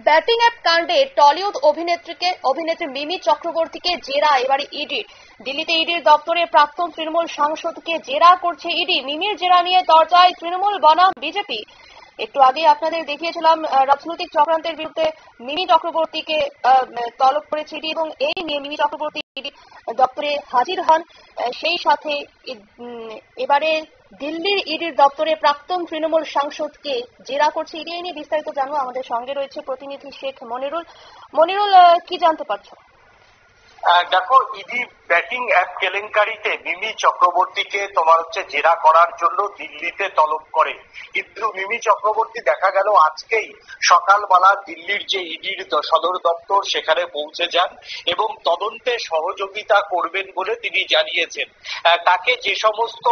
Batting app কাণ্ডে Tollywood অভিনেত্রী মিমি চক্রবর্তীকে জেরা এবারে ইডি। দিল্লিতে ইডির দপ্তরে প্রাক্তন তৃণমূল সাংসদকে জেরা করছে ইডি। মিমির জেরা নিয়ে চর্চায় তৃণমূল বনাম বিজেপি। একটু আগে আপনাদের দেখিয়েছিলাম রাজনৈতিক চক্রান্তের বিরুদ্ধে মিমি চক্রবর্তীকে তলব করেছে ইডি এবং এই নিয়ে মিমি চক্রবর্তী ইডি দপ্তরে হাজির হন। সেই সাথে এবারে দিল্লির ইডির দপ্তরে প্রাক্তন তৃণমূল সাংসদকে জেরা করছে ইডি। নিয়ে বিস্তারিত জানবো, আমাদের সঙ্গে রয়েছে প্রতিনিধি শেখ মনিরুল। মনিরুল, কি জানতে পারছো? দেখো, ইডি ব্যাটিং অ্যাপ কেলেঙ্কারিতে মিমি চক্রবর্তীকে জেরা করার জন্য দিল্লিতে তলব করে, কিন্তু মিমি চক্রবর্তী দেখা গেল আজকেই সকালবেলা দিল্লির যে ইডির সদর দপ্তর সেখানে পৌঁছে যান এবং তদন্তে সহযোগিতা করবেন বলে তিনি জানিয়েছেন। তাকে যে সমস্ত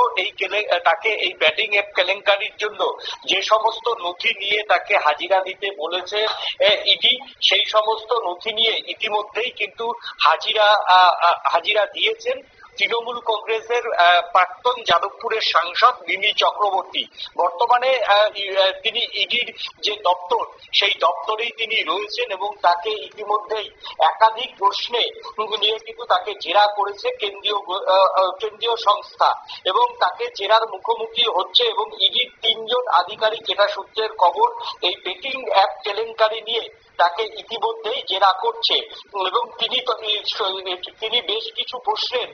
তাকে এই ব্যাটিং অ্যাপ কেলেঙ্কারির জন্য যে সমস্ত নথি নিয়ে তাকে হাজিরা দিতে বলেছে ইডি, সেই সমস্ত নথি নিয়ে ইতিমধ্যেই কিন্তু হাজিরা দিয়েছেন তৃণমূল কংগ্রেসের প্রাক্তন যাদবপুরের সাংসদ মিমি চক্রবর্তী। বর্তমানে তিনি ইডির যে দপ্তর সেই দপ্তরেই তিনি রয়েছেন এবং তাকে ইতিমধ্যেই একাধিক প্রশ্নে নিয়ে কিন্তু তাকে জেরা করেছে কেন্দ্রীয় সংস্থা এবং তাকে জেরার মুখোমুখি হচ্ছে এবং ইডির 3 জন আধিকারিক, এটা সূত্রের খবর, এই বেটিং অ্যাপ কেলেঙ্কারি নিয়ে তাকে ইতিমধ্যেই জেরা করছে এবং তিনি বেশ কিছু প্রশ্নের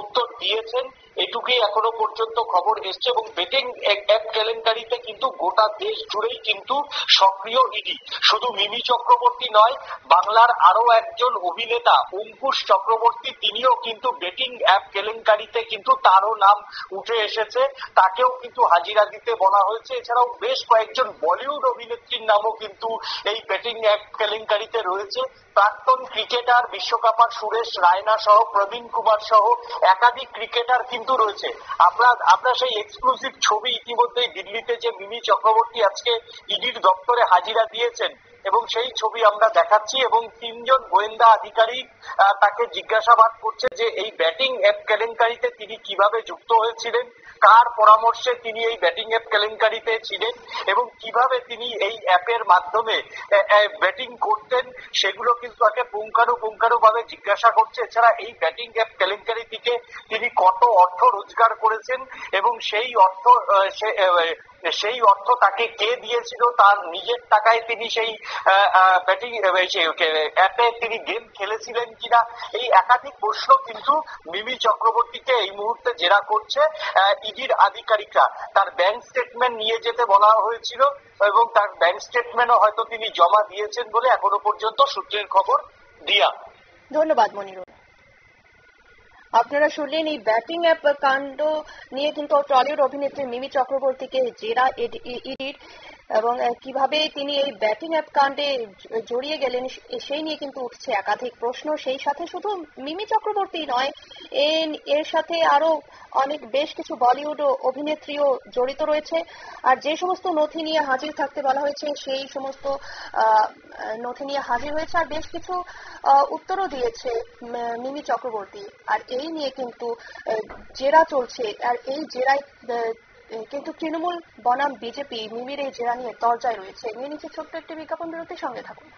উত্তর দিয়েছেন, এটুকুই এখনো পর্যন্ত খবর এসছে। এবং বেটিং অ্যাপ কেলেঙ্কারিতে কিন্তু গোটা দেশ জুড়েই কিন্তু সক্রিয় ইডি। শুধু মিমি চক্রবর্তী নয়, বাংলার আরো একজন অভিনেতা অঙ্কুশ চক্রবর্তী, তিনিও কিন্তু বেটিং অ্যাপ কেলেঙ্কারিতে কিন্তু তারও নাম উঠে এসেছে, তাকেও কিন্তু হাজিরা দিতে বলা হয়েছে। এছাড়াও বেশ কয়েকজন বলিউড অভিনেত্রীর নামও কিন্তু এই বেটিং অ্যাপ কেলেঙ্কারিতে রয়েছে। প্রাক্তন ক্রিকেটার, বিশ্বকাপার সুরেশ রায়না সহ, প্রবীণ কুমার সহ একাধিক ক্রিকেটার কিন্তু রয়েছে। আমরা সেই এক্সক্লুসিভ ছবি ইতিমধ্যেই দিল্লিতে যে মিমি চক্রবর্তী আজকে ইডির দপ্তরে হাজিরা দিয়েছেন এবং সেই ছবি আমরা দেখাচ্ছি এবং 3 জন গোয়েন্দা আধিকারিক তাকে জিজ্ঞাসাবাদ করছে যে এই ব্যাটিং অ্যাপ কেলেঙ্কারিতে তিনি কিভাবে যুক্ত হয়েছিলেন, কার পরামর্শে তিনি এই ব্যাটিং অ্যাপ কেলেঙ্কারিতে ছিলেন এবং কিভাবে তিনি এই অ্যাপের মাধ্যমে ব্যাটিং করতেন, সেগুলো কিন্তু তাকে পুঙ্খানুপুঙ্খানুভাবে জিজ্ঞাসা করছে। এছাড়া এই ব্যাটিং অ্যাপ কেলেঙ্কারি থেকে তিনি কত অর্থ রোজগার করেছেন এবং সেই অর্থ তাকে কে দিয়েছিল, তার নিজের টাকায় তিনি সেই ব্যাটিং অ্যাপে তিনি গেম খেলেছিলেন কিনা, এই একাধিক প্রশ্ন কিন্তু মিমি চক্রবর্তীকে এই মুহূর্তে জেরা করছে ইডির আধিকারিকরা। তার ব্যাংক স্টেটমেন্ট নিয়ে যেতে বলা হয়েছিল এবং তার ব্যাংক স্টেটমেন্টও হয়তো তিনি জমা দিয়েছেন বলে এখনো পর্যন্ত সূত্রের খবর দিয়া। ধন্যবাদ মনিরুল। আপনারা শুনলেন এই ব্যাটিং অ্যাপ কাণ্ড নিয়ে কিন্তু টলিউড অভিনেত্রী মিমি চক্রবর্তীকে জেরা ইডির এবং কিভাবে তিনি এই ব্যাটিং অ্যাপ কাণ্ডে জড়িয়ে গেলেন সেই নিয়ে কিন্তু উঠছে একাধিক প্রশ্ন। সেই সাথে শুধু মিমি চক্রবর্তী নয়, এর সাথে আরো বেশ কিছু বলিউড অভিনেত্রীও জড়িত রয়েছে। আর যে সমস্ত নথি নিয়ে হাজির থাকতে বলা হয়েছে সেই সমস্ত নথি নিয়ে হাজির হয়েছে আর বেশ কিছু উত্তরও দিয়েছে মিমি চক্রবর্তী। আর এই নিয়ে কিন্তু জেরা চলছে আর এই জেরায় কিন্তু তৃণমূল বনাম বিজেপি মিমির এই জেরা নিয়ে তরজায় রয়েছে। নিয়ে নিচ্ছে ছোট্ট একটি বিজ্ঞাপন বিরতির সঙ্গে থাকুন।